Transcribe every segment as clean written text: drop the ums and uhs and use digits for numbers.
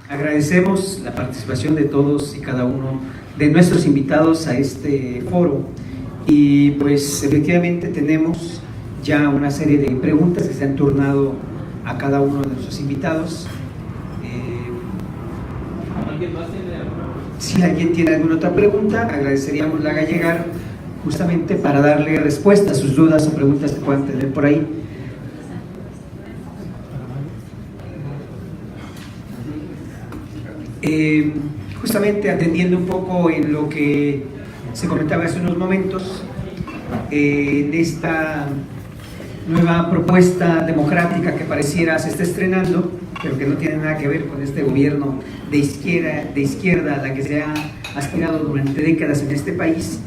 Agradecemos la participación de todos y cada uno de nuestros invitados a este foro y pues efectivamente tenemos ya una serie de preguntas que se han turnado a cada uno de nuestros invitados. ¿Alguien más tiene alguna pregunta? Si alguien tiene alguna otra pregunta, agradeceríamos la haga llegar justamente para darle respuesta a sus dudas o preguntas que puedan tener por ahí. Justamente atendiendo un poco en lo que se comentaba hace unos momentos, en esta nueva propuesta democrática que pareciera se está estrenando, pero que no tiene nada que ver con este gobierno de izquierda a la que se ha aspirado durante décadas en este país.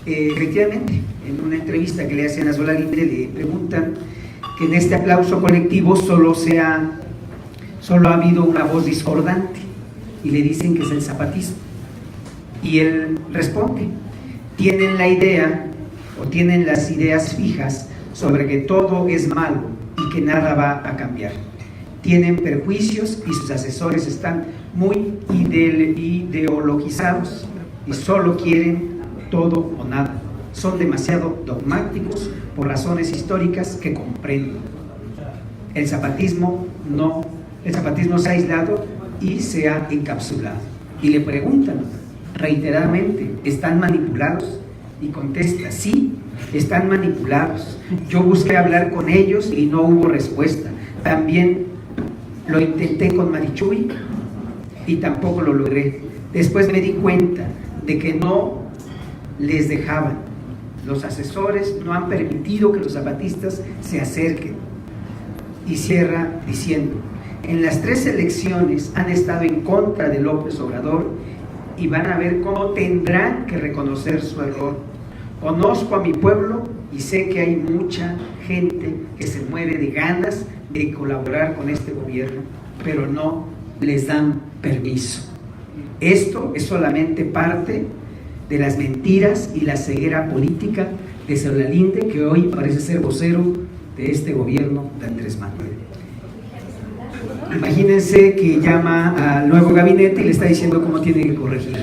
Efectivamente, en una entrevista que le hacen a Solalinde le preguntan que en este aplauso colectivo solo ha habido una voz discordante y le dicen que es el zapatismo, y él responde: tienen la idea o tienen las ideas fijas sobre que todo es malo y que nada va a cambiar, tienen perjuicios y sus asesores están muy ideologizados y solo quieren todo o nada, son demasiado dogmáticos por razones históricas que comprendo. El zapatismo se ha aislado y se ha encapsulado. Y le preguntan reiteradamente: ¿están manipulados? Y contesta: sí, están manipulados. Yo busqué hablar con ellos y no hubo respuesta. También lo intenté con Marichuy y tampoco lo logré. Después me di cuenta de que no les dejaban. Los asesores no han permitido que los zapatistas se acerquen. Y cierra diciendo: en las 3 elecciones han estado en contra de López Obrador y van a ver cómo tendrán que reconocer su error. Conozco a mi pueblo y sé que hay mucha gente que se muere de ganas de colaborar con este gobierno, pero no les dan permiso. Esto es solamente parte de las mentiras y la ceguera política de Solalinde, que hoy parece ser vocero de este gobierno de Andrés Manuel. Imagínense que llama al nuevo gabinete y le está diciendo cómo tiene que corregir.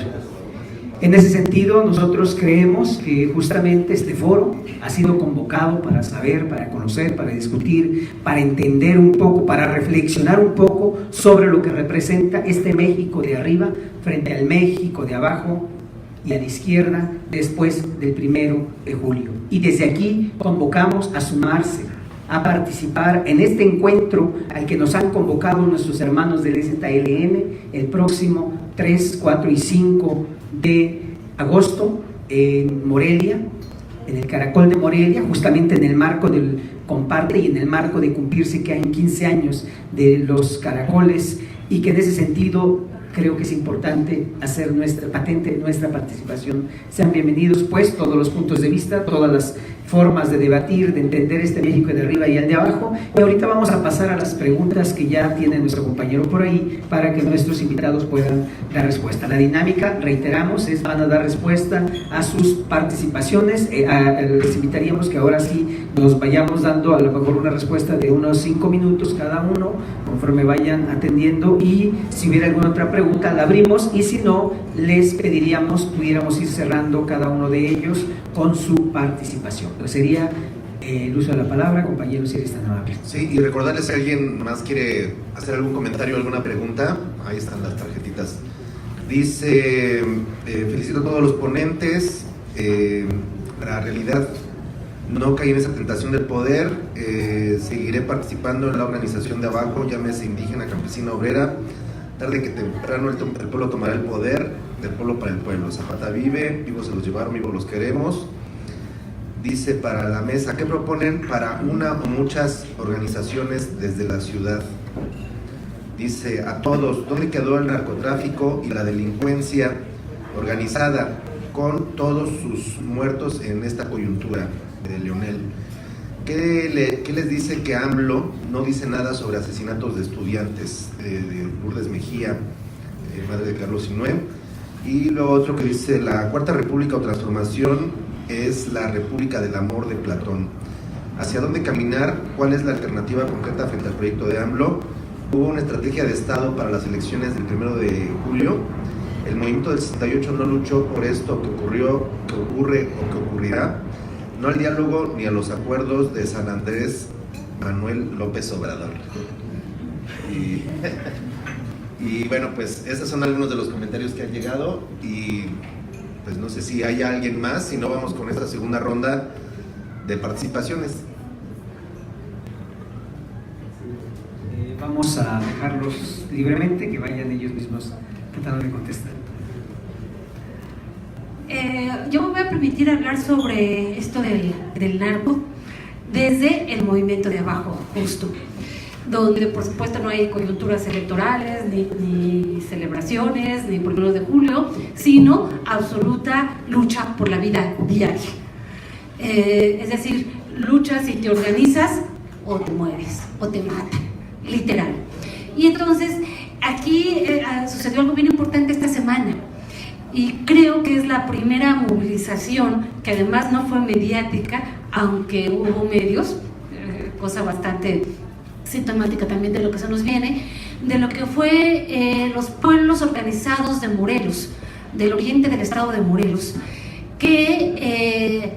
En ese sentido, nosotros creemos que justamente este foro ha sido convocado para saber, para conocer, para discutir, para entender un poco, para reflexionar un poco sobre lo que representa este México de arriba frente al México de abajo y a la izquierda después del 1 de julio. Y desde aquí convocamos a sumarse, a participar en este encuentro al que nos han convocado nuestros hermanos del ZLN el próximo 3, 4 y 5 de agosto en Morelia, en el Caracol de Morelia, justamente en el marco del Comparte y en el marco de cumplirse que hay 15 años de los caracoles, y que en ese sentido creo que es importante hacer nuestra patente, nuestra participación. Sean bienvenidos pues todos los puntos de vista, todas las formas de debatir, de entender este México de arriba y el de abajo. Y ahorita vamos a pasar a las preguntas que ya tiene nuestro compañero por ahí para que nuestros invitados puedan dar respuesta. La dinámica, reiteramos, van a dar respuesta a sus participaciones. Les invitaríamos que ahora sí nos vayamos dando a lo mejor una respuesta de unos 5 minutos cada uno, conforme vayan atendiendo, y si hubiera alguna otra pregunta la abrimos, y si no, les pediríamos pudiéramos ir cerrando cada uno de ellos con su participación. Pues sería el uso de la palabra, compañeros, si eres tan amable. Sí, y recordarles si alguien más quiere hacer algún comentario, alguna pregunta, ahí están las tarjetitas. Dice, felicito a todos los ponentes, la realidad no caí en esa tentación del poder, seguiré participando en la organización de abajo, llámese indígena, campesina, obrera, tarde que temprano el pueblo tomará el poder, del pueblo para el pueblo. Zapata vive, vivos se los llevaron, vivos los queremos. Dice, para la mesa, ¿qué proponen para una o muchas organizaciones desde la ciudad? Dice, a todos, ¿dónde quedó el narcotráfico y la delincuencia organizada con todos sus muertos en esta coyuntura? De Leonel. ¿Qué les dice que AMLO no dice nada sobre asesinatos de estudiantes, de Lourdes Mejía, madre de Carlos Sinué? Y lo otro que dice, la Cuarta República o Transformación es la República del Amor de Platón. ¿Hacia dónde caminar? ¿Cuál es la alternativa concreta frente al proyecto de AMLO? hubo una estrategia de Estado para las elecciones del 1 de julio. El movimiento del 68 no luchó por esto que ocurrió, que ocurre o que ocurrirá, no al diálogo ni a los acuerdos de San Andrés Manuel López Obrador. Y bueno, pues estos son algunos de los comentarios que han llegado y pues no sé si hay alguien más, si no vamos con esta segunda ronda de participaciones. Vamos a dejarlos libremente, que vayan ellos mismos tratando de contestar. Yo me voy a permitir hablar sobre esto del narco desde el movimiento de abajo, justo, donde por supuesto no hay coyunturas electorales, ni celebraciones, ni por el 1 de julio, sino absoluta lucha por la vida diaria. Es decir, luchas y te organizas o te mueres o te matan, literal. Y entonces aquí sucedió algo bien importante esta semana. Y creo que es la primera movilización, que además no fue mediática, aunque hubo medios, cosa bastante sintomática también de lo que se nos viene, de lo que fue los pueblos organizados de Morelos, del oriente del estado de Morelos, que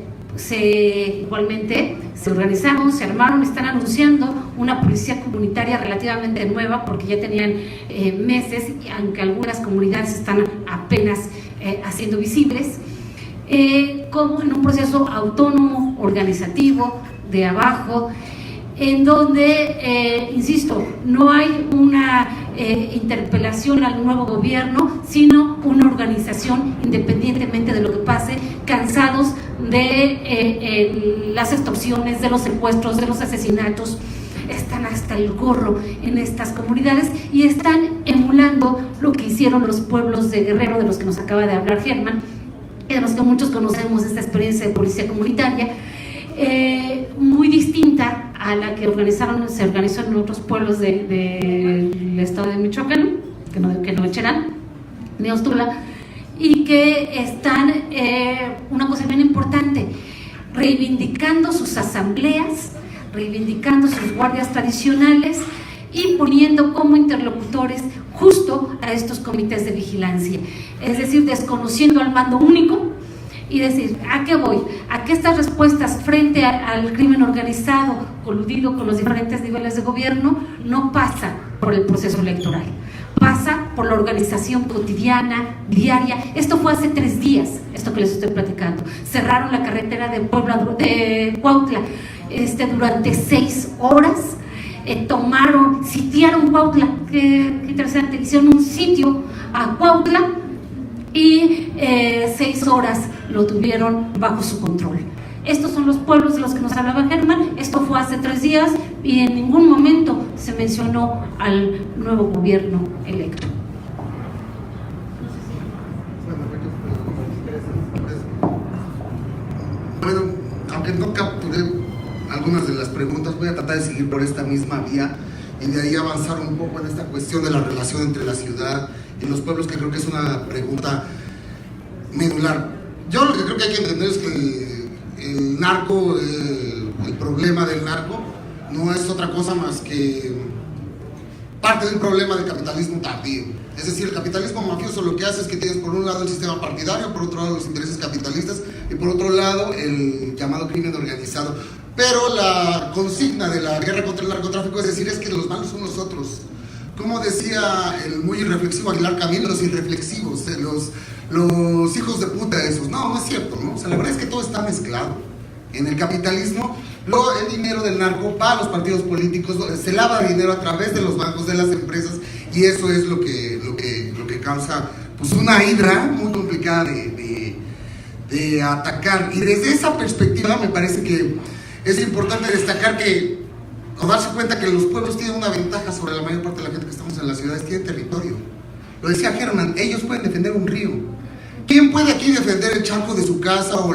igualmente se organizaron, se armaron, están anunciando una policía comunitaria relativamente nueva, porque ya tenían meses, aunque algunas comunidades están apenas haciendo visibles, como en un proceso autónomo, organizativo, de abajo, en donde, insisto, no hay una interpelación al nuevo gobierno, sino una organización independientemente de lo que pase, cansados de las extorsiones, de los secuestros, de los asesinatos. Están hasta el gorro en estas comunidades y están emulando lo que hicieron los pueblos de Guerrero, de los que nos acaba de hablar Germán, y de los que muchos conocemos esta experiencia de policía comunitaria, muy distinta a la que se organizó en otros pueblos del estado de Michoacán, que no echarán, de Ostula, y que están, una cosa bien importante, reivindicando sus asambleas, reivindicando sus guardias tradicionales y poniendo como interlocutores justo a estos comités de vigilancia, es decir, desconociendo al mando único y decir, ¿a qué voy? A que estas respuestas frente al crimen organizado, coludido con los diferentes niveles de gobierno, no pasa por el proceso electoral, pasa por la organización cotidiana, diaria. Esto fue hace 3 días, esto que les estoy platicando. Cerraron la carretera de Cuautla durante 6 horas, sitiaron Cuautla, qué interesante, hicieron un sitio a Cuautla y 6 horas lo tuvieron bajo su control. Estos son los pueblos de los que nos hablaba Germán. Esto fue hace 3 días y en ningún momento se mencionó al nuevo gobierno electo. Bueno, aunque no capturé algunas de las preguntas, voy a tratar de seguir por esta misma vía y de ahí avanzar un poco en esta cuestión de la relación entre la ciudad y los pueblos, que creo que es una pregunta medular. Yo lo que creo que hay que entender es que el narco, el problema del narco no es otra cosa más que parte de un problema de capitalismo tardío. Es decir, el capitalismo mafioso lo que hace es que tienes por un lado el sistema partidario, por otro lado los intereses capitalistas y por otro lado el llamado crimen organizado. Pero la consigna de la guerra contra el narcotráfico es decir, es que los malos son nosotros. Como decía el muy irreflexivo Aguilar Camín, los irreflexivos, los hijos de puta esos. No, no es cierto, ¿no? O sea, la verdad es que todo está mezclado. En el capitalismo, el dinero del narco va a los partidos políticos, se lava dinero a través de los bancos, de las empresas, y eso es lo que causa pues una hidra muy complicada de atacar. Y desde esa perspectiva me parece que es importante destacar o darse cuenta que los pueblos tienen una ventaja sobre la mayor parte de la gente que estamos en las ciudades, tienen territorio. Lo decía Germán, ellos pueden defender un río. ¿Quién puede aquí defender el charco de su casa o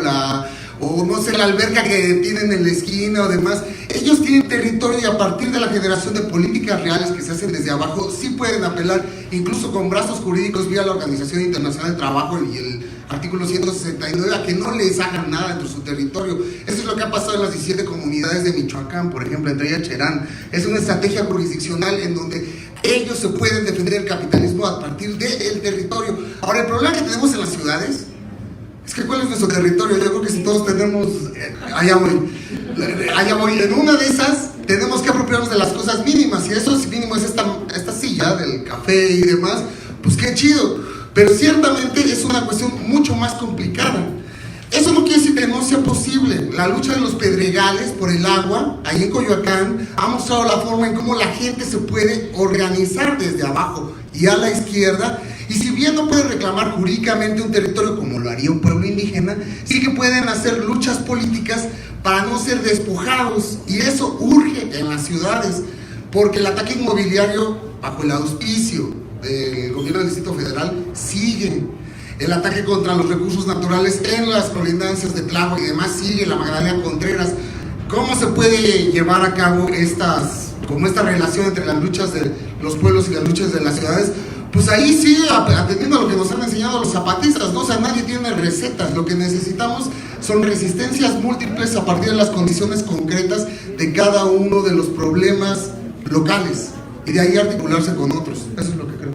o no sé, la alberca que tienen en la esquina o demás. Ellos tienen territorio y a partir de la generación de políticas reales que se hacen desde abajo, sí pueden apelar, incluso con brazos jurídicos vía la Organización Internacional del Trabajo y el artículo 169, a que no les hagan nada dentro de su territorio. Eso es lo que ha pasado en las 17 comunidades de Michoacán, por ejemplo, entre ellas Cherán. Es una estrategia jurisdiccional en donde ellos se pueden defender el capitalismo a partir del territorio. Ahora, el problema que tenemos en las ciudades es que ¿cuál es nuestro territorio? Yo creo que si todos tenemos, allá voy, en una de esas tenemos que apropiarnos de las cosas mínimas, y eso mínimo es esta silla del café y demás, pues qué chido, pero ciertamente es una cuestión mucho más complicada. Eso no quiere decir que no sea posible. La lucha de los pedregales por el agua, ahí en Coyoacán, ha mostrado la forma en cómo la gente se puede organizar desde abajo y a la izquierda. Y si bien no pueden reclamar jurídicamente un territorio como lo haría un pueblo indígena, sí que pueden hacer luchas políticas para no ser despojados. Y eso urge en las ciudades, porque el ataque inmobiliario bajo el auspicio del gobierno del Distrito Federal sigue. El ataque contra los recursos naturales en las colindancias de Tláhuac y demás sigue. La Magdalena Contreras. ¿Cómo se puede llevar a cabo esta relación entre las luchas de los pueblos y las luchas de las ciudades? Pues ahí sí, atendiendo a lo que nos han enseñado los zapatistas, ¿no? O sea, nadie tiene recetas. Lo que necesitamos son resistencias múltiples a partir de las condiciones concretas de cada uno de los problemas locales y de ahí articularse con otros. Eso es lo que creo.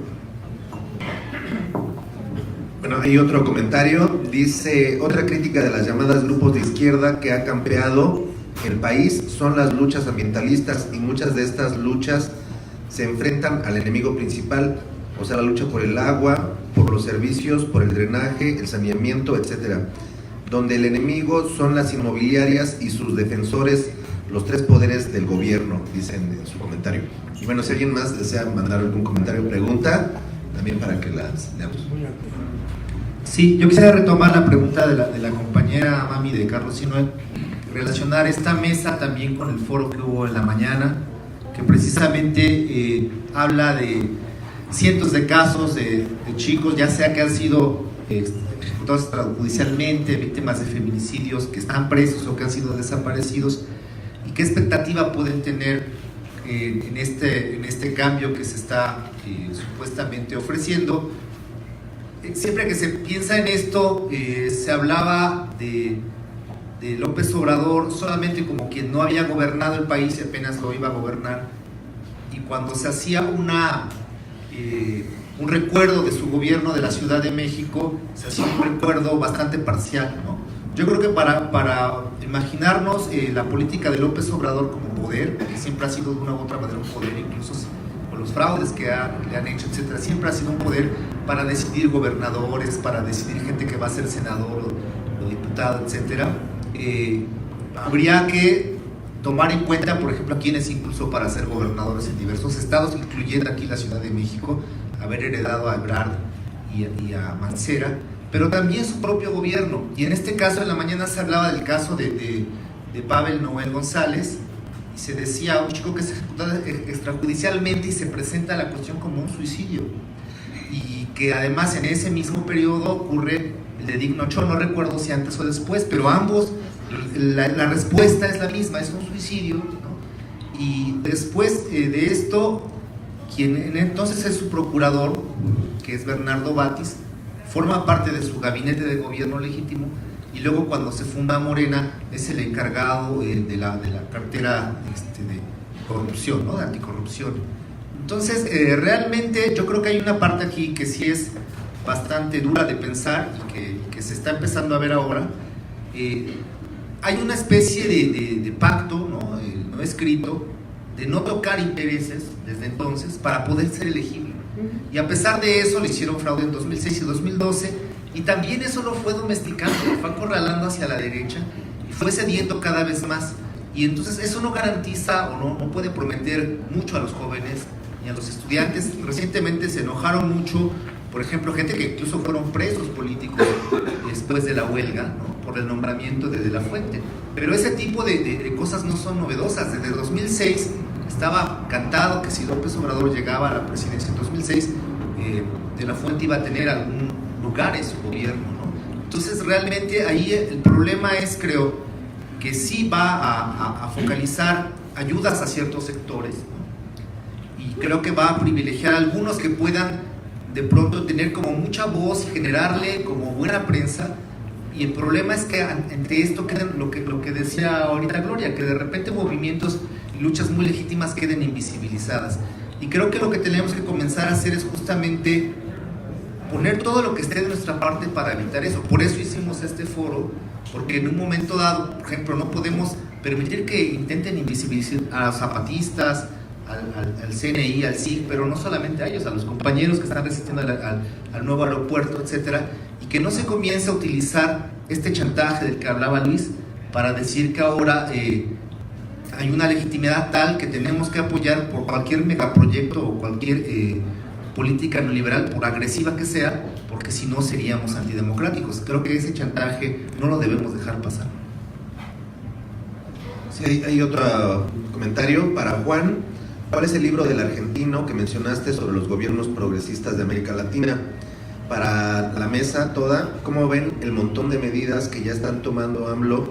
Bueno, hay otro comentario, dice: otra crítica de las llamadas grupos de izquierda que ha campeado el país son las luchas ambientalistas, y muchas de estas luchas se enfrentan al enemigo principal, o sea, la lucha por el agua, por los servicios, por el drenaje, el saneamiento, etcétera, donde el enemigo son las inmobiliarias y sus defensores, los tres poderes del gobierno, dicen en su comentario. Y bueno, si alguien más desea mandar algún comentario o pregunta, también para que las leamos. Sí, yo quisiera retomar la pregunta de la compañera Mami de Carlos Sinue, relacionar esta mesa también con el foro que hubo en la mañana, que precisamente habla de cientos de casos de chicos, ya sea que han sido ejecutados extrajudicialmente, víctimas de feminicidios, que están presos o que han sido desaparecidos, y qué expectativa pueden tener en este cambio que se está supuestamente ofreciendo. Siempre que se piensa en esto, se hablaba de López Obrador solamente como quien no había gobernado el país y apenas lo iba a gobernar, y cuando se hacía un recuerdo de su gobierno de la Ciudad de México, se hacía un recuerdo bastante parcial, ¿no? Yo creo que para imaginarnos la política de López Obrador como poder, que siempre ha sido de una u otra manera un poder, incluso con los fraudes que le han hecho, etcétera, siempre ha sido un poder para decidir gobernadores, para decidir gente que va a ser senador o diputado, etcétera. Habría que tomar en cuenta, por ejemplo, a quienes incluso para ser gobernadores en diversos estados, incluyendo aquí la Ciudad de México, haber heredado a Ebrard y a Mancera, pero también su propio gobierno. Y en este caso, en la mañana se hablaba del caso de Pavel Noel González, y se decía un chico que se ejecuta extrajudicialmente y se presenta la cuestión como un suicidio, y que además en ese mismo periodo ocurre el de Digno Ochoa, no recuerdo si antes o después, pero ambos, la respuesta es la misma, es un suicidio, ¿no? Y después de esto, quien entonces es su procurador, que es Bernardo Batis, forma parte de su gabinete de gobierno legítimo, y luego cuando se funda Morena es el encargado de la cartera de corrupción, ¿no? De anticorrupción. Entonces, realmente yo creo que hay una parte aquí que sí es bastante dura de pensar y que se está empezando a ver ahora. Hay una especie de pacto, no escrito, de no tocar intereses desde entonces para poder ser elegible. Y a pesar de eso le hicieron fraude en 2006 y 2012, y también eso lo fue domesticando, fue acorralando hacia la derecha y fue cediendo cada vez más. Y entonces eso no garantiza o no puede prometer mucho a los jóvenes ni a los estudiantes. Recientemente se enojaron mucho, por ejemplo, gente que incluso fueron presos políticos después de la huelga, ¿no? Por el nombramiento de la Fuente. Pero ese tipo de cosas no son novedosas. Desde 2006 estaba cantado que si López Obrador llegaba a la presidencia en 2006, de la Fuente iba a tener algún lugar en su gobierno, ¿no? Entonces realmente ahí el problema es, creo, que sí va a focalizar ayudas a ciertos sectores, ¿no? Y creo que va a privilegiar a algunos que puedan de pronto tener como mucha voz y generarle como buena prensa. Y el problema es que entre esto quedan lo que decía ahorita Gloria, que de repente movimientos y luchas muy legítimas queden invisibilizadas. Y creo que lo que tenemos que comenzar a hacer es justamente poner todo lo que esté de nuestra parte para evitar eso. Por eso hicimos este foro, porque en un momento dado, por ejemplo, no podemos permitir que intenten invisibilizar a los zapatistas, al CNI, al SIG, pero no solamente a ellos, a los compañeros que están resistiendo al nuevo aeropuerto, etcétera, y que no se comience a utilizar este chantaje del que hablaba Luis para decir que ahora hay una legitimidad tal que tenemos que apoyar por cualquier megaproyecto o cualquier política neoliberal, por agresiva que sea, porque si no seríamos antidemocráticos. Creo que ese chantaje no lo debemos dejar pasar. Sí, hay otro comentario para Juan. ¿Cuál es el libro del argentino que mencionaste sobre los gobiernos progresistas de América Latina? Para la mesa toda, ¿cómo ven el montón de medidas que ya están tomando AMLO?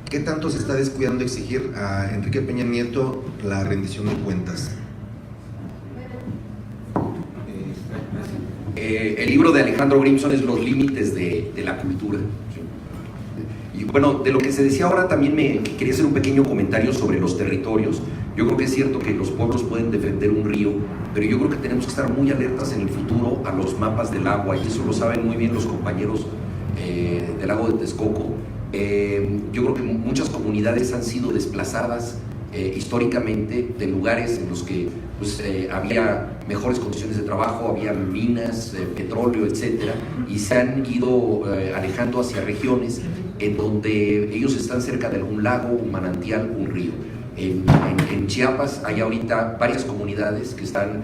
¿Qué tanto se está descuidando exigir a Enrique Peña Nieto la rendición de cuentas? El libro de Alejandro Grimson es Los límites de la cultura. Y bueno, de lo que se decía ahora también me quería hacer un pequeño comentario sobre los territorios. Yo creo que es cierto que los pueblos pueden defender un río, pero yo creo que tenemos que estar muy alertas en el futuro a los mapas del agua, y eso lo saben muy bien los compañeros del lago de Texcoco. Yo creo que muchas comunidades han sido desplazadas históricamente de lugares en los que pues, había mejores condiciones de trabajo, había minas, petróleo, etcétera, y se han ido alejando hacia regiones en donde ellos están cerca de algún lago, un manantial, un río. En Chiapas hay ahorita varias comunidades que están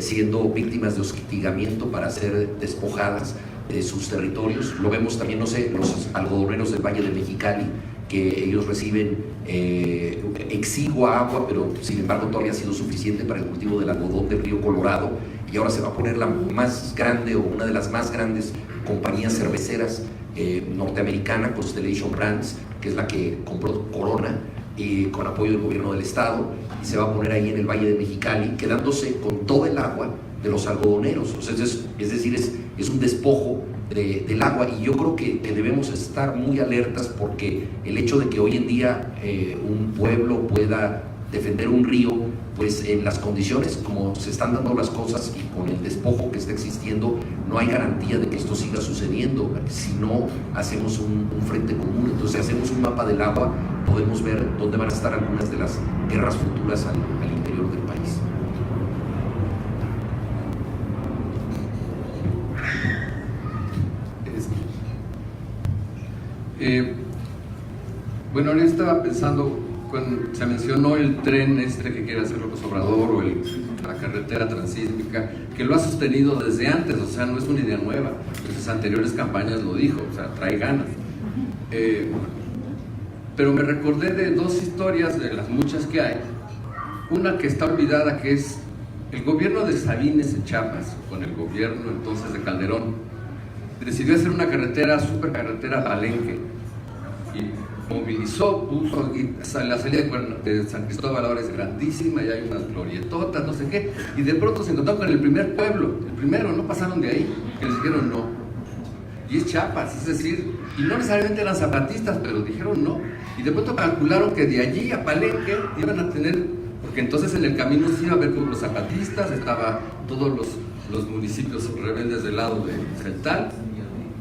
siendo víctimas de hostigamiento para ser despojadas de sus territorios. Lo vemos también, no sé, los algodoneros del Valle de Mexicali, que ellos reciben exigua agua, pero sin embargo todavía ha sido suficiente para el cultivo del algodón del río Colorado, y ahora se va a poner la más grande o una de las más grandes compañías cerveceras norteamericana, Constellation Brands, que es la que compró Corona, con apoyo del gobierno del estado, y se va a poner ahí en el Valle de Mexicali, quedándose con todo el agua de los algodoneros. O sea, es decir, es un despojo del agua, y yo creo que debemos estar muy alertas, porque el hecho de que hoy en día un pueblo pueda defender un río, pues en las condiciones como se están dando las cosas y con el despojo que está existiendo, no hay garantía de que esto siga sucediendo si no hacemos un frente común. Entonces, si hacemos un mapa del agua, podemos ver dónde van a estar algunas de las guerras futuras al interior del país. Bueno, ahora estaba pensando, cuando se mencionó el tren que quiere hacer López Obrador, o la carretera transísmica, que lo ha sostenido desde antes, o sea, no es una idea nueva, en sus anteriores campañas lo dijo, o sea, trae ganas. Pero me recordé de dos historias de las muchas que hay. Una que está olvidada, que es el gobierno de Sabines en Chiapas, con el gobierno entonces de Calderón, decidió hacer una carretera, supercarretera Palenque, y movilizó, puso la salida de San Cristóbal, ahora es grandísima, y hay unas glorietotas, no sé qué, y de pronto se encontró con el primer pueblo, el primero, no pasaron de ahí, que les dijeron no, y es Chiapas, es decir, y no necesariamente eran zapatistas, pero dijeron no, y de pronto calcularon que de allí a Palenque iban a tener, porque entonces en el camino se iba a ver con los zapatistas, estaba todos los municipios rebeldes del lado de Celtal,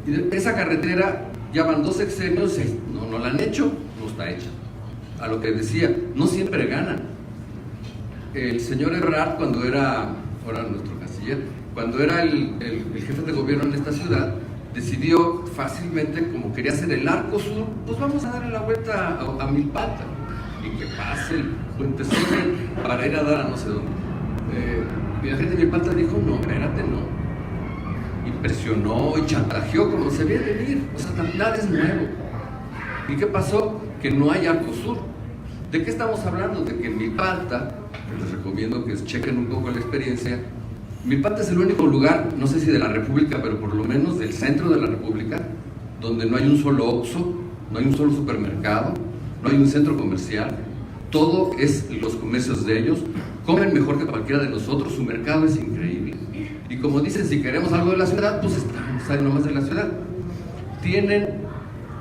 y de esa carretera ya van 2 sexenios, no la han hecho, no está hecha. A lo que decía, no siempre ganan. El señor Ebrard, cuando era, ahora nuestro canciller, cuando era el jefe de gobierno en esta ciudad, decidió fácilmente, como quería hacer el arco sur, pues vamos a darle la vuelta a Milpalta, y que pase el puente sur para ir a dar a no sé dónde. Y la gente de Milpalta dijo, no, espérate, no. Y presionó y chantajeó como se ve venir, o sea, nada es nuevo. ¿Y qué pasó? Que no hay arco sur. ¿De qué estamos hablando? De que en Milpalta, les recomiendo que chequen un poco la experiencia, Milpalta es el único lugar, no sé si de la República, pero por lo menos del centro de la República, donde no hay un solo Oxxo, no hay un solo supermercado, no hay un centro comercial, todo es los comercios de ellos, comen mejor que cualquiera de nosotros, su mercado es increíble. Y como dicen, si queremos algo de la ciudad, pues estamos ahí nomás de la ciudad. Tienen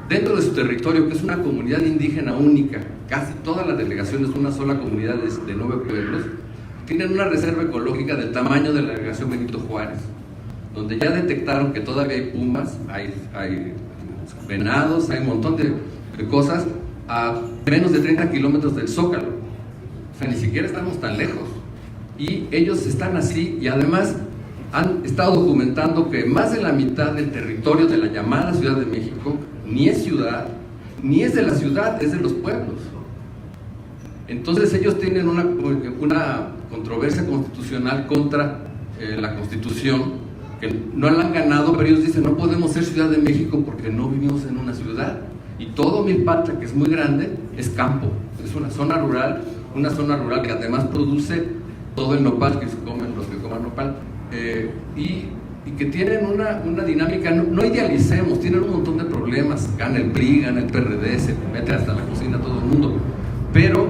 dentro de su territorio, que es una comunidad indígena única, casi todas las delegaciones, una sola comunidad de 9 pueblos, tienen una reserva ecológica del tamaño de la delegación Benito Juárez, donde ya detectaron que todavía hay pumas, hay venados, hay un montón de cosas a menos de 30 kilómetros del Zócalo. O sea, ni siquiera estamos tan lejos. Y ellos están así, y además han estado documentando que más de la mitad del territorio de la llamada Ciudad de México ni es ciudad, ni es de la ciudad, es de los pueblos. Entonces ellos tienen una controversia constitucional contra la Constitución, que no la han ganado, pero ellos dicen no podemos ser Ciudad de México porque no vivimos en una ciudad. Y todo Milpalta, que es muy grande, es campo, es una zona rural que además produce todo el nopal que se comen los que coman nopal, y que tienen una dinámica, no idealicemos, tienen un montón de problemas, gana el PRI, gana el PRD, se mete hasta la cocina todo el mundo, pero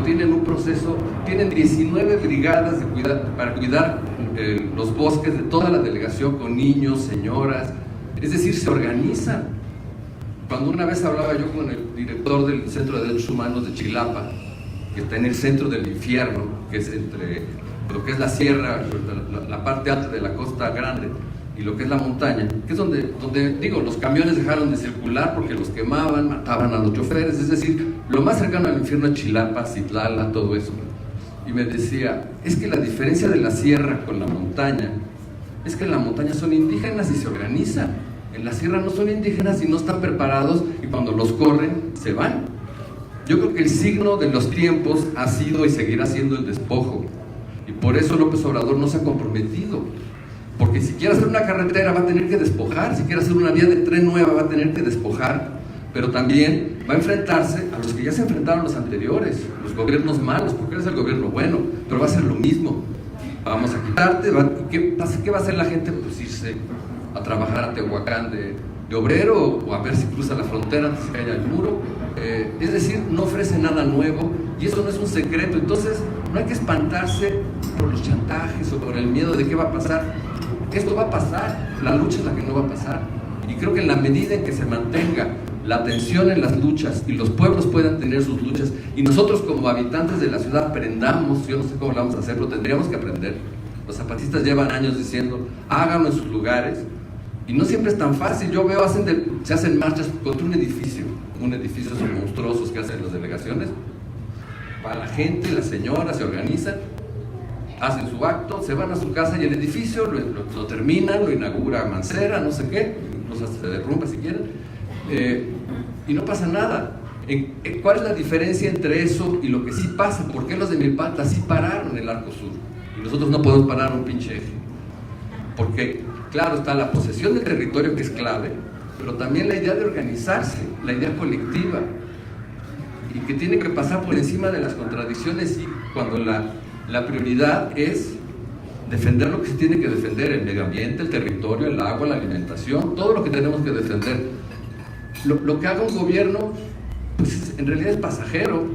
tienen un proceso, tienen 19 brigadas para cuidar los bosques de toda la delegación con niños, señoras, es decir, se organizan. Cuando una vez hablaba yo con el director del Centro de Derechos Humanos de Chilapa, que está en el centro del infierno, que es entre lo que es la sierra, la parte alta de la Costa Grande y lo que es la montaña, que es donde digo, los camiones dejaron de circular porque los quemaban, mataban a los choferes, es decir, lo más cercano al infierno es Chilapa, Citlala, todo eso. Y me decía, es que la diferencia de la sierra con la montaña es que en la montaña son indígenas y se organizan. En la sierra no son indígenas y no están preparados, y cuando los corren, se van. Yo creo que el signo de los tiempos ha sido y seguirá siendo el despojo, y por eso López Obrador no se ha comprometido, porque si quiere hacer una carretera va a tener que despojar, si quiere hacer una vía de tren nueva va a tener que despojar, pero también va a enfrentarse a los que ya se enfrentaron los anteriores, los gobiernos malos, porque eres el gobierno bueno, pero va a ser lo mismo. Vamos a quitarte, ¿qué va a hacer la gente? Pues irse a trabajar a Tehuacán de obrero, o a ver si cruza la frontera antes de que haya el muro. Es decir, no ofrece nada nuevo, y eso no es un secreto. Entonces no hay que espantarse por los chantajes o por el miedo de qué va a pasar. Esto va a pasar, la lucha es la que no va a pasar, y creo que en la medida en que se mantenga la atención en las luchas y los pueblos puedan tener sus luchas, y nosotros como habitantes de la ciudad aprendamos, yo no sé cómo lo vamos a hacer, pero tendríamos que aprender. Los zapatistas llevan años diciendo háganlo en sus lugares, y no siempre es tan fácil. Yo veo, se hacen marchas contra un edificio, son monstruosos que hacen las delegaciones, para la gente, las señoras se organizan, hacen su acto, se van a su casa y el edificio lo terminan, lo inaugura Mancera, no sé qué, incluso hasta se derrumba si quieren, y no pasa nada. ¿Cuál es la diferencia entre eso y lo que sí pasa? ¿Por qué los de Milpalta sí pararon el Arco Sur y nosotros no podemos parar un pinche eje? Porque claro, está la posesión del territorio, que es clave, pero también la idea de organizarse, la idea colectiva, y que tiene que pasar por encima de las contradicciones, y cuando la prioridad es defender lo que se tiene que defender, el medio ambiente, el territorio, el agua, la alimentación, todo lo que tenemos que defender. Lo que haga un gobierno, pues en realidad es pasajero.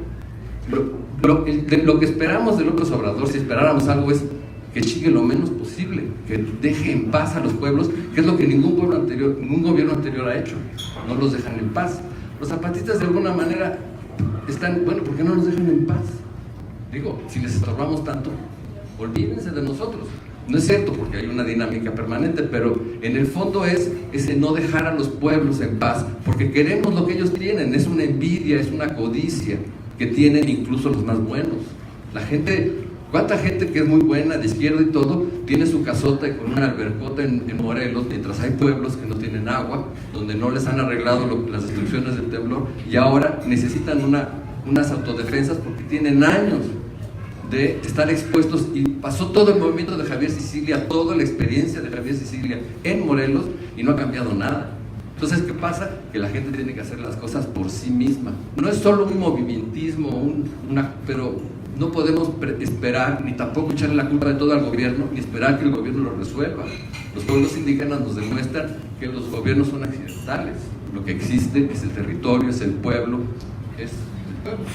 Lo que esperamos de López Obrador, si esperáramos algo, es que chingue lo menos posible, que deje en paz a los pueblos, que es lo que ningún gobierno anterior ha hecho, no los dejan en paz. Los zapatistas de alguna manera están, bueno, ¿por qué no nos dejan en paz? Digo, si les estorbamos tanto, olvídense de nosotros. No es cierto, porque hay una dinámica permanente, pero en el fondo es ese no dejar a los pueblos en paz, porque queremos lo que ellos tienen, es una envidia, es una codicia que tienen incluso los más buenos. La gente, ¿cuánta gente que es muy buena, de izquierda y todo, tiene su casota y con una albercota en Morelos, mientras hay pueblos que no tienen agua, donde no les han arreglado las destrucciones del temblor, y ahora necesitan unas autodefensas porque tienen años de estar expuestos, y pasó todo el movimiento de Javier Sicilia, toda la experiencia de Javier Sicilia en Morelos, y no ha cambiado nada. Entonces, ¿qué pasa? Que la gente tiene que hacer las cosas por sí misma. No es solo un movimentismo, pero no podemos esperar, ni tampoco echarle la culpa de todo al gobierno, ni esperar que el gobierno lo resuelva. Los pueblos indígenas nos demuestran que los gobiernos son accidentales. Lo que existe es el territorio, es el pueblo, es el pueblo.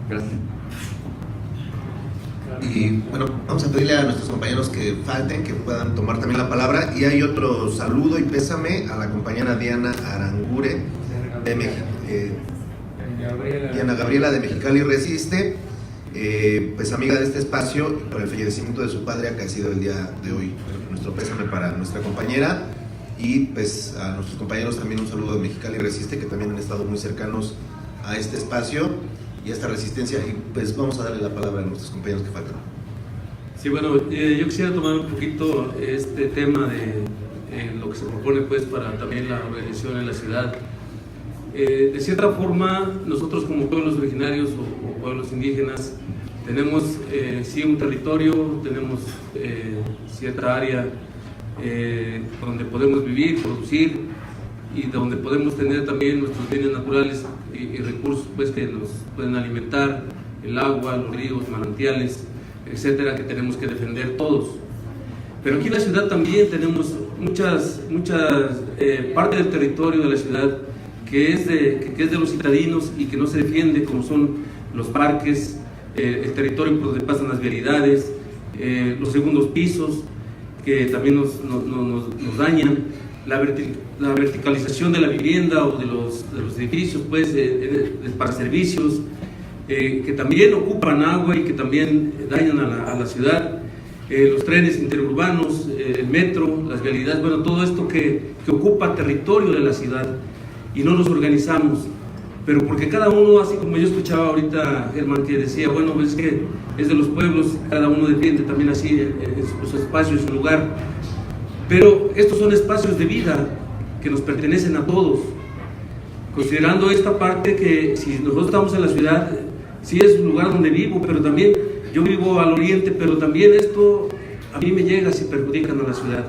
Gracias. Y bueno, vamos a pedirle a nuestros compañeros que falten, que puedan tomar también la palabra. Y hay otro saludo y pésame a la compañera Diana Arangure, Diana Gabriela de Mexicali Resiste, pues amiga de este espacio, por el fallecimiento de su padre, que ha sido el día de hoy. Nuestro pésame para nuestra compañera, y pues a nuestros compañeros también un saludo de Mexicali Resiste, que también han estado muy cercanos a este espacio y a esta resistencia. Y pues vamos a darle la palabra a nuestros compañeros que faltan. Sí, bueno, yo quisiera tomar un poquito este tema de lo que se propone pues para también la organización en la ciudad. De cierta forma, nosotros como pueblos originarios o pueblos indígenas tenemos sí un territorio, tenemos cierta área donde podemos vivir, producir, y donde podemos tener también nuestros bienes naturales y recursos pues que nos pueden alimentar, el agua, los ríos, manantiales, etcétera, que tenemos que defender todos. Pero aquí en la ciudad también tenemos muchas parte del territorio de la ciudad que es de los citadinos y que no se defiende, como son los parques, el territorio por donde pasan las vialidades, los segundos pisos, que también nos dañan, la verticalización de la vivienda o de los edificios pues, para servicios, que también ocupan agua y que también dañan a la ciudad, los trenes interurbanos, el metro, las vialidades, bueno, todo esto que ocupa territorio de la ciudad, y no nos organizamos, pero porque cada uno, así como yo escuchaba ahorita Germán que decía, bueno, es que es de los pueblos, cada uno defiende también así en su espacio, en su lugar, pero estos son espacios de vida que nos pertenecen a todos, considerando esta parte que si nosotros estamos en la ciudad, sí es un lugar donde vivo, pero también yo vivo al oriente, pero también esto a mí me llega si perjudican a la ciudad.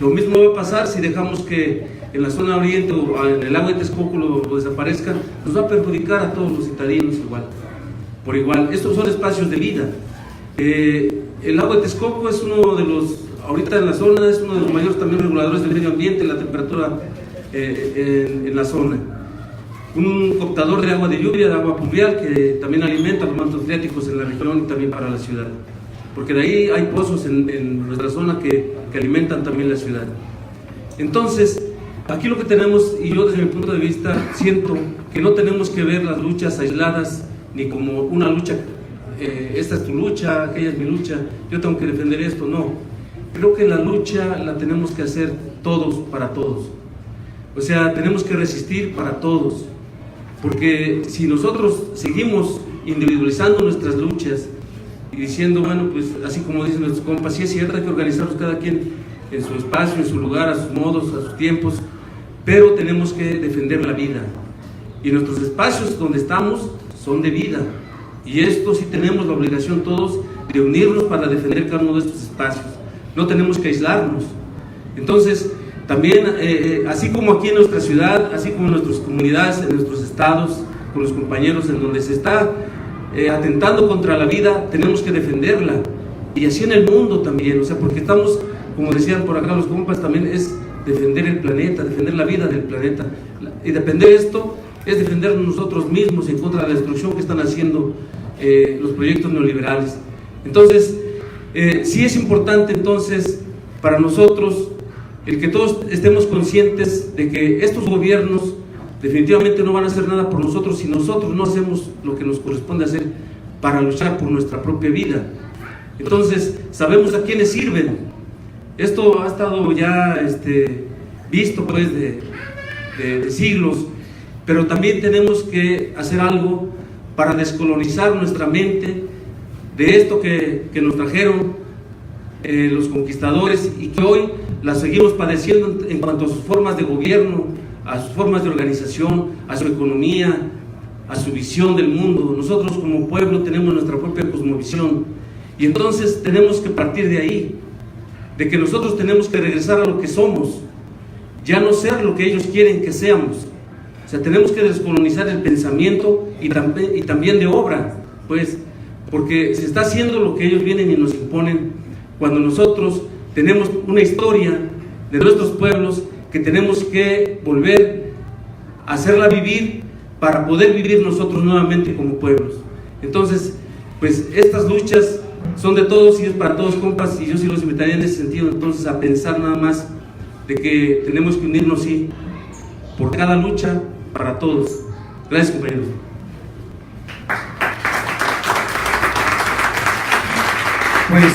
Lo mismo va a pasar si dejamos que en la zona oriente o en el lago de Texcoco lo desaparezcan, nos va a perjudicar a todos los citadinos por igual. Estos son espacios de vida. El lago de Texcoco es uno de los, ahorita en la zona, es uno de los mayores también reguladores del medio ambiente, la temperatura en la zona. Un captador de agua de lluvia, de agua pluvial, que también alimenta los mantos freáticos en la región y también para la ciudad. Porque de ahí hay pozos en nuestra zona que alimentan también la ciudad. Entonces, aquí lo que tenemos, y yo desde mi punto de vista siento que no tenemos que ver las luchas aisladas, ni como una lucha, esta es tu lucha, aquella es mi lucha, yo tengo que defender esto, no. Creo que la lucha la tenemos que hacer todos para todos. O sea, tenemos que resistir para todos. Porque si nosotros seguimos individualizando nuestras luchas y diciendo, bueno, pues así como dicen nuestros compas, sí es cierto, hay que organizarnos cada quien en su espacio, en su lugar, a sus modos, a sus tiempos, pero tenemos que defender la vida. Y nuestros espacios donde estamos son de vida. Y esto sí tenemos la obligación todos de unirnos para defender cada uno de estos espacios. No tenemos que aislarnos. Entonces, también, así como aquí en nuestra ciudad, así como en nuestras comunidades, en nuestros estados, con los compañeros en donde se está atentando contra la vida, tenemos que defenderla. Y así en el mundo también, o sea, porque estamos, como decían por acá los compas, también es defender el planeta, defender la vida del planeta. Y defender esto es defendernos nosotros mismos en contra de la destrucción que están haciendo los proyectos neoliberales. Entonces, sí es importante entonces para nosotros el que todos estemos conscientes de que estos gobiernos definitivamente no van a hacer nada por nosotros si nosotros no hacemos lo que nos corresponde hacer para luchar por nuestra propia vida. Entonces, sabemos a quiénes sirven. Esto ha estado ya visto pues de siglos, pero también tenemos que hacer algo para descolonizar nuestra mente de esto que nos trajeron los conquistadores y que hoy la seguimos padeciendo en cuanto a sus formas de gobierno, a sus formas de organización, a su economía, a su visión del mundo. Nosotros como pueblo tenemos nuestra propia cosmovisión y entonces tenemos que partir de ahí, de que nosotros tenemos que regresar a lo que somos, ya no ser lo que ellos quieren que seamos. O sea, tenemos que descolonizar el pensamiento y también de obra, pues, porque se está haciendo lo que ellos vienen y nos imponen, cuando nosotros tenemos una historia de nuestros pueblos que tenemos que volver a hacerla vivir para poder vivir nosotros nuevamente como pueblos. Entonces, pues estas luchas son de todos y es para todos, compas, y yo sí los invitaría en ese sentido, entonces, a pensar nada más de que tenemos que unirnos, sí, por cada lucha, para todos. Gracias, compañeros. Pues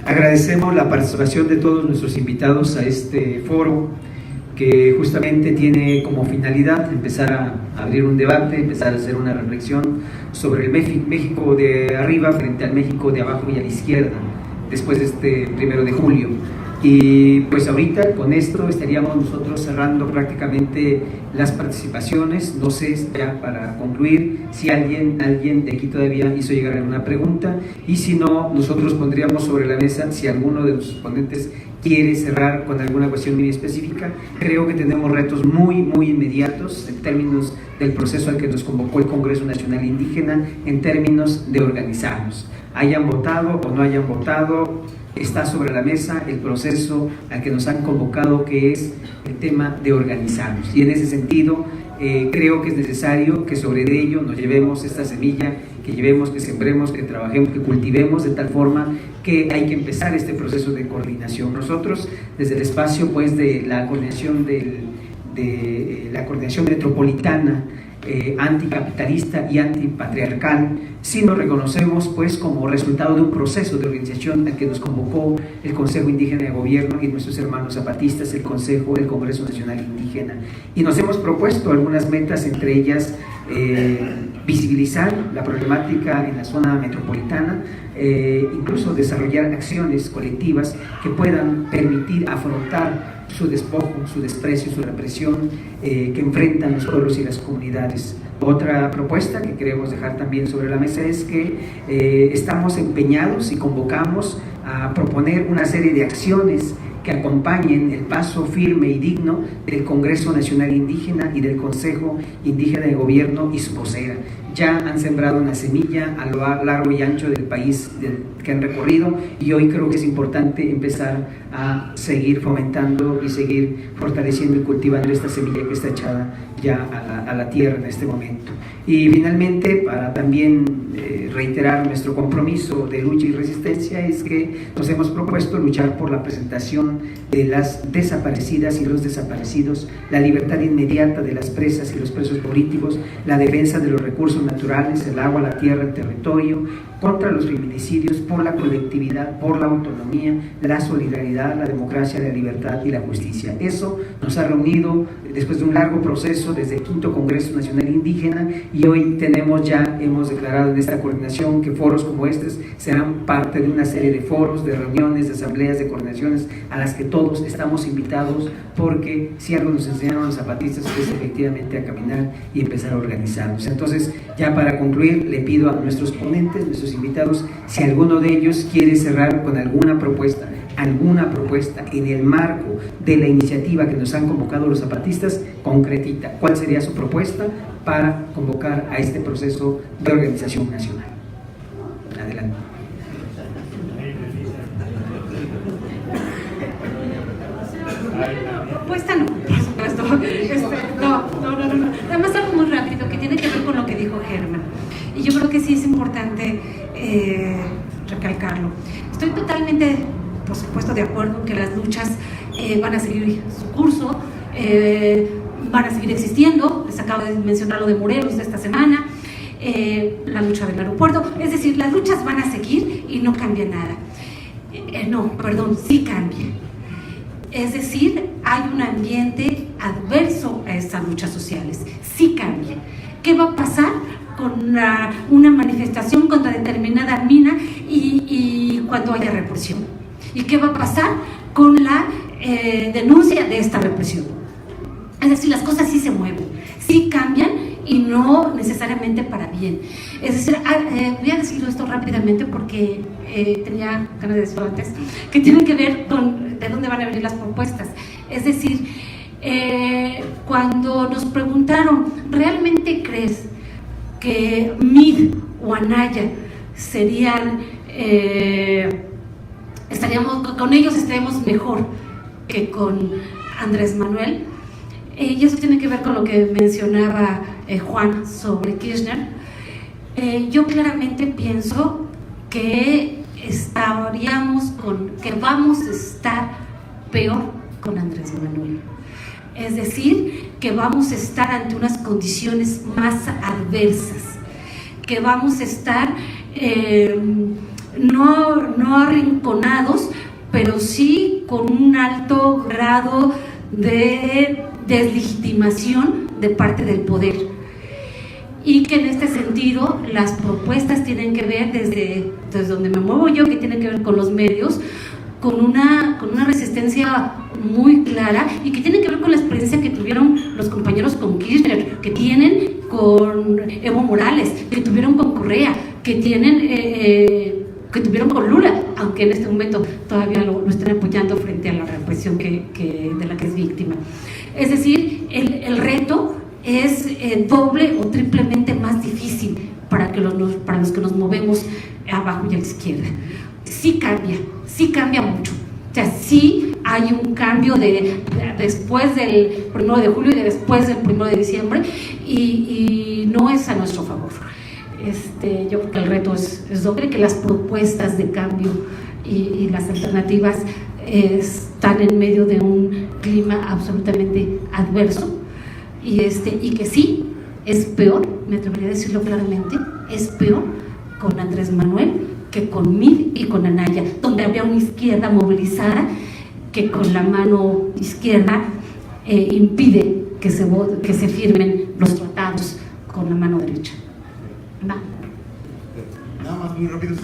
agradecemos la participación de todos nuestros invitados a este foro, que justamente tiene como finalidad empezar a abrir un debate, empezar a hacer una reflexión sobre el México de arriba frente al México de abajo y a la izquierda, después de este 1 de julio. Y pues ahorita con esto estaríamos nosotros cerrando prácticamente las participaciones. No sé, ya para concluir, si alguien de aquí todavía hizo llegar alguna pregunta, y si no, nosotros pondríamos sobre la mesa si alguno de los ponentes quiere cerrar con alguna cuestión muy específica. Creo que tenemos retos muy inmediatos en términos del proceso al que nos convocó el Congreso Nacional Indígena, en términos de organizarnos. Hayan votado o no hayan votado, está sobre la mesa el proceso al que nos han convocado, que es el tema de organizarnos. Y en ese sentido, creo que es necesario que sobre ello nos llevemos esta semilla, que llevemos, que sembremos, que trabajemos, que cultivemos, de tal forma que hay que empezar este proceso de coordinación. Nosotros, desde el espacio pues de la coordinación la coordinación metropolitana, anticapitalista y antipatriarcal, sí nos reconocemos pues como resultado de un proceso de organización al que nos convocó el Consejo Indígena de Gobierno y nuestros hermanos zapatistas, el Congreso Nacional Indígena, y nos hemos propuesto algunas metas, entre ellas visibilizar la problemática en la zona metropolitana, incluso desarrollar acciones colectivas que puedan permitir afrontar su despojo, su desprecio, su represión que enfrentan los pueblos y las comunidades. Otra propuesta que queremos dejar también sobre la mesa es que estamos empeñados y convocamos a proponer una serie de acciones que acompañen el paso firme y digno del Congreso Nacional Indígena y del Consejo Indígena de Gobierno y su vocera. Ya han sembrado una semilla a lo largo y ancho del país que han recorrido, y hoy creo que es importante empezar a seguir fomentando y seguir fortaleciendo y cultivando esta semilla que está echada ya a la tierra en este momento. Y finalmente, para también reiterar nuestro compromiso de lucha y resistencia, es que nos hemos propuesto luchar por la presentación de las desaparecidas y los desaparecidos, la libertad inmediata de las presas y los presos políticos, la defensa de los recursos naturales, el agua, la tierra, el territorio, contra los feminicidios, por la colectividad, por la autonomía, la solidaridad, la democracia, la libertad y la justicia. Eso nos ha reunido después de un largo proceso desde el 5º Congreso Nacional Indígena, y hoy hemos declarado en esta coordinación que foros como estos serán parte de una serie de foros, de reuniones, de asambleas, de coordinaciones a las que todos estamos invitados, porque si algo nos enseñaron los zapatistas es efectivamente a caminar y empezar a organizarnos. Entonces, ya para concluir, le pido a nuestros ponentes, nuestros invitados, si alguno de ellos quiere cerrar con alguna propuesta en el marco de la iniciativa que nos han convocado los zapatistas, concretita. ¿Cuál sería su propuesta para convocar a este proceso de organización nacional? Adelante. Propuesta no, por supuesto. No. Nada más algo muy rápido que tiene que ver con lo que dijo Germán. Y yo creo que sí es importante recalcarlo. Estoy totalmente, por supuesto, de acuerdo en que las luchas van a seguir su curso, van a seguir existiendo. Les acabo de mencionar lo de Morelos de esta semana, la lucha del aeropuerto. Es decir, las luchas van a seguir y no cambia nada. Sí cambia. Es decir, hay un ambiente adverso a estas luchas sociales. Sí cambia. ¿Qué va a pasar con una manifestación contra determinada mina y cuando haya represión? ¿Y qué va a pasar con la denuncia de esta represión? Es decir, las cosas sí se mueven, sí cambian, y no necesariamente para bien. Es decir, voy a decirlo esto rápidamente porque tenía ganas de decirlo antes, que tienen que ver con de dónde van a venir las propuestas. Es decir, cuando nos preguntaron, ¿realmente crees que MID o Anaya serían, con ellos estaríamos mejor que con Andrés Manuel. Y eso tiene que ver con lo que mencionaba Juan sobre Kirchner. Yo claramente pienso que vamos a estar peor con Andrés Manuel. Es decir, que vamos a estar ante unas condiciones más adversas, que vamos a estar no arrinconados, pero sí con un alto grado de deslegitimación de parte del poder. Y que en este sentido las propuestas tienen que ver desde donde me muevo yo, que tienen que ver con los medios, con una resistencia muy clara, y que tiene que ver con la experiencia que tuvieron los compañeros con Kirchner, que tienen con Evo Morales, que tuvieron con Correa, que tuvieron con Lula, aunque en este momento todavía lo están apoyando frente a la represión de la que es víctima. Es decir, el reto es doble o triplemente más difícil para los que nos movemos abajo y a la izquierda. Sí cambia mucho. O sea, sí hay un cambio después del 1 de julio y después del 1 de diciembre, y no es a nuestro favor. Yo creo que el reto es doble, que las propuestas de cambio y las alternativas están en medio de un clima absolutamente adverso, y que sí, es peor, me atrevería a decirlo claramente, es peor con Andrés Manuel que con Mid y con Anaya, donde había una izquierda movilizada que con la mano izquierda impide que se firmen los tratados con la mano derecha. Va. Nada más muy rápido.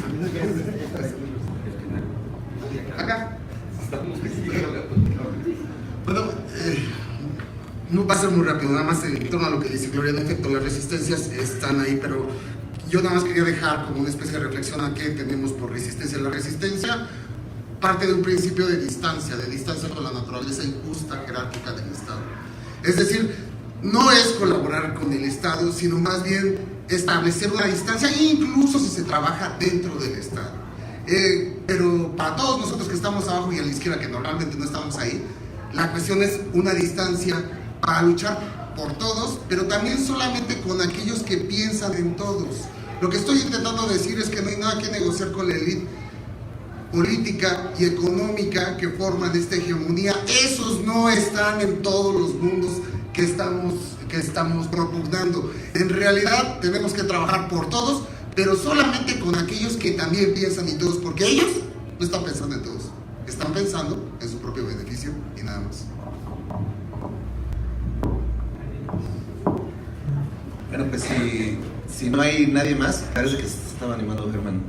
Acá. Bueno, no va a ser muy rápido, nada más en torno a lo que dice Gloria. En efecto, las resistencias están ahí, pero yo nada más quería dejar como una especie de reflexión a qué tenemos por resistencia. La resistencia parte de un principio de distancia con la naturaleza injusta, jerárquica del Estado. Es decir, no es colaborar con el Estado, sino más bien establecer una distancia, incluso si se trabaja dentro del Estado. Pero para todos nosotros que estamos abajo y a la izquierda, que normalmente no estamos ahí, la cuestión es una distancia para luchar por todos, pero también solamente con aquellos que piensan en todos. Lo que estoy intentando decir es que no hay nada que negociar con la élite política y económica que forman esta hegemonía. Esos no están en todos los mundos que estamos propugnando. En realidad tenemos que trabajar por todos, pero solamente con aquellos que también piensan en todos, porque ellos no están pensando en todos, están pensando en su propio beneficio y nada más. Bueno, pues si no hay nadie más, parece que se estaba animando Germán.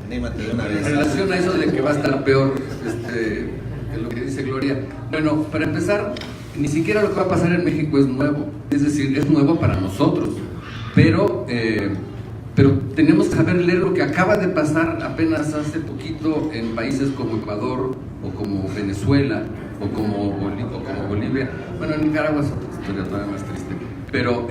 Anímate de una vez. En relación a eso de que va a estar peor que lo que dice Gloria, bueno, para empezar, ni siquiera lo que va a pasar en México es nuevo, es decir, es nuevo para nosotros, pero tenemos que saber leer lo que acaba de pasar apenas hace poquito en países como Ecuador o como Venezuela o como Bolivia. Bueno, en Nicaragua es otra historia todavía más triste, pero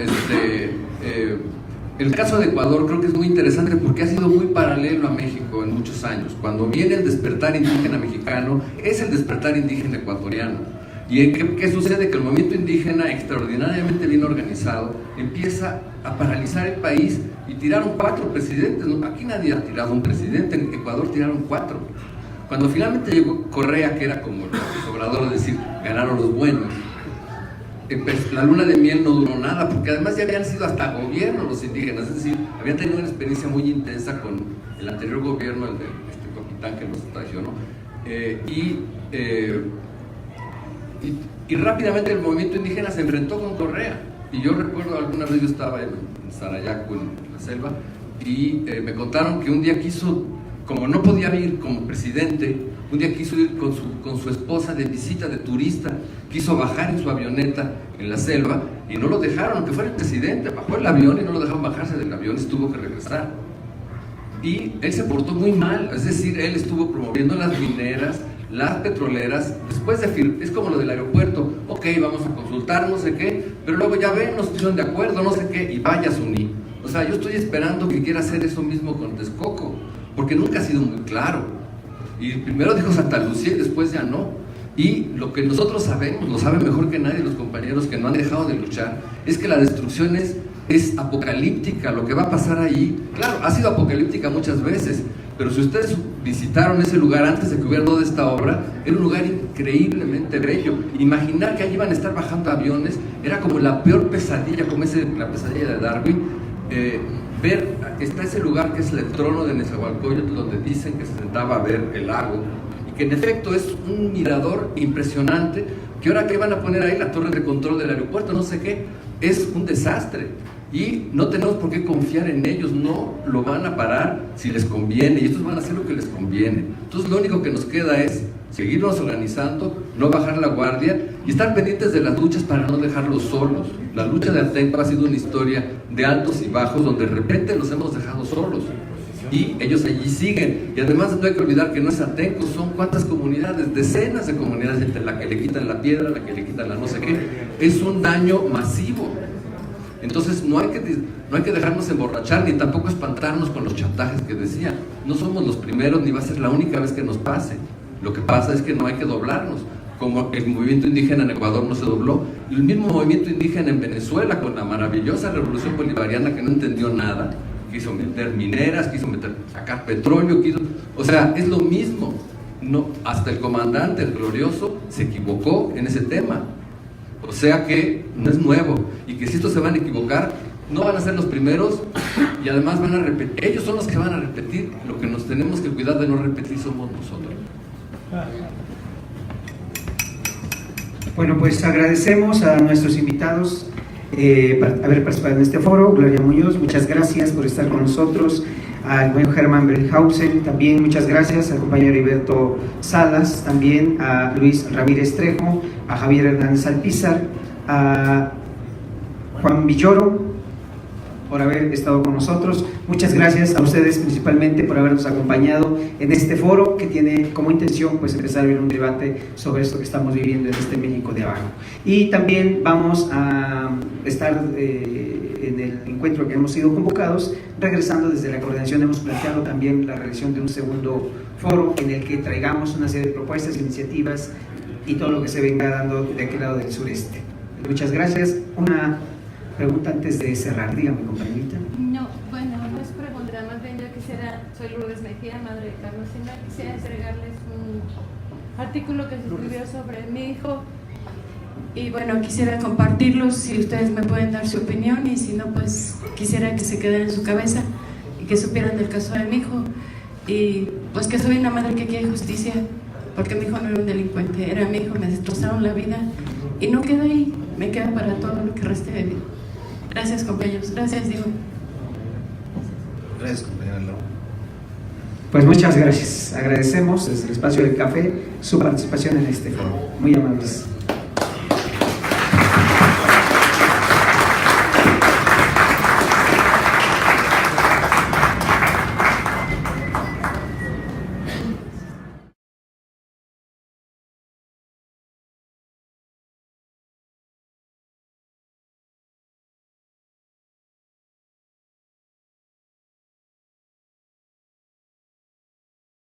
el caso de Ecuador creo que es muy interesante porque ha sido muy paralelo a México en muchos años. Cuando viene el despertar indígena mexicano, es el despertar indígena ecuatoriano. ¿Y qué sucede? Que el movimiento indígena, extraordinariamente bien organizado, empieza a paralizar el país y tiraron 4 presidentes. Aquí nadie ha tirado un presidente, en Ecuador tiraron 4. Cuando finalmente llegó Correa, que era como el sobrador, es decir, ganaron los buenos, pues la luna de miel no duró nada, porque además ya habían sido hasta gobierno los indígenas, es decir, habían tenido una experiencia muy intensa con el anterior gobierno, el de capitán que los traicionó, y rápidamente el movimiento indígena se enfrentó con Correa. Y yo recuerdo, alguna vez yo estaba en Sarayaco, en la selva, y me contaron que un día quiso, como no podía ir como presidente, un día quiso ir con su esposa de visita, de turista, quiso bajar en su avioneta en la selva y no lo dejaron, aunque fuera el presidente, bajó el avión y no lo dejaron bajarse del avión y tuvo que regresar. Y él se portó muy mal, es decir, él estuvo promoviendo las mineras, las petroleras, después es como lo del aeropuerto, ok, vamos a consultar, no sé qué, pero luego ya ven, nos pusieron de acuerdo, no sé qué, y vaya Suní. O sea, yo estoy esperando que quiera hacer eso mismo con Texcoco, porque nunca ha sido muy claro. Y primero dijo Santa Lucía y después ya no. Y lo que nosotros sabemos, lo saben mejor que nadie los compañeros que no han dejado de luchar, es que la destrucción es apocalíptica, lo que va a pasar ahí. Claro, ha sido apocalíptica muchas veces, pero si ustedes visitaron ese lugar antes de que hubiera toda esta obra, era un lugar increíblemente bello. Imaginar que allí iban a estar bajando aviones era como la peor pesadilla, como la pesadilla de Darwin. Está ese lugar que es el trono de Nezahualcóyotl, donde dicen que se sentaba a ver el lago, y que en efecto es un mirador impresionante, que ahora que van a poner ahí la torre de control del aeropuerto, no sé qué, es un desastre. Y no tenemos por qué confiar en ellos, no lo van a parar si les conviene, y estos van a hacer lo que les conviene. Entonces lo único que nos queda es seguirnos organizando, no bajar la guardia y estar pendientes de las luchas para no dejarlos solos. La lucha de Atenco ha sido una historia de altos y bajos, donde de repente los hemos dejado solos y ellos allí siguen. Y además no hay que olvidar que no es Atenco, son cuántas comunidades, decenas de comunidades, entre la que le quitan la piedra, la que le quitan la no sé qué. Es un daño masivo. Entonces no hay que dejarnos emborrachar, ni tampoco espantarnos con los chantajes que decía. No somos los primeros, ni va a ser la única vez que nos pase. Lo que pasa es que no hay que doblarnos, como el movimiento indígena en Ecuador no se dobló, y el mismo movimiento indígena en Venezuela, con la maravillosa revolución bolivariana, que no entendió nada, quiso meter mineras, sacar petróleo, o sea, es lo mismo. No, hasta el comandante, el glorioso, se equivocó en ese tema. O sea que no es nuevo, y que si estos se van a equivocar, no van a ser los primeros, y además van a repetir, ellos son los que van a repetir. Lo que nos tenemos que cuidar de no repetir somos nosotros. Bueno, pues agradecemos a nuestros invitados haber participado en este foro. Gloria Muñoz, muchas gracias por estar con nosotros. Al buen Germán Berghausen, también muchas gracias. Al compañero Heriberto Salas, también a Luis Ramírez Trejo, a Javier Hernández Alpizar, a Juan Villoro, por haber estado con nosotros. Muchas gracias a ustedes principalmente por habernos acompañado en este foro, que tiene como intención pues empezar a ver un debate sobre esto que estamos viviendo en este México de abajo. Y también vamos a estar en el encuentro que hemos sido convocados. Regresando desde la coordinación hemos planteado también la realización de un segundo foro en el que traigamos una serie de propuestas, iniciativas y todo lo que se venga dando de aquel lado del sureste. Muchas gracias. Una pregunta antes de cerrar, dígame, compañerita. No, bueno, no es pregunta, más bien yo quisiera, soy Lourdes Mejía, madre de Carlos Sina, quisiera entregarles un artículo que se escribió sobre mi hijo, y bueno, quisiera compartirlos, si ustedes me pueden dar su opinión, y si no, pues quisiera que se quedara en su cabeza y que supieran del caso de mi hijo, y pues que soy una madre que quiere justicia, porque mi hijo no era un delincuente, era mi hijo, me destrozaron la vida y no queda ahí, me queda para todo lo que reste de vida. Gracias, compañeros. Gracias, Diego. Gracias, compañera Laura. Pues muchas gracias. Agradecemos desde el espacio del café su participación en este foro. Muy amables.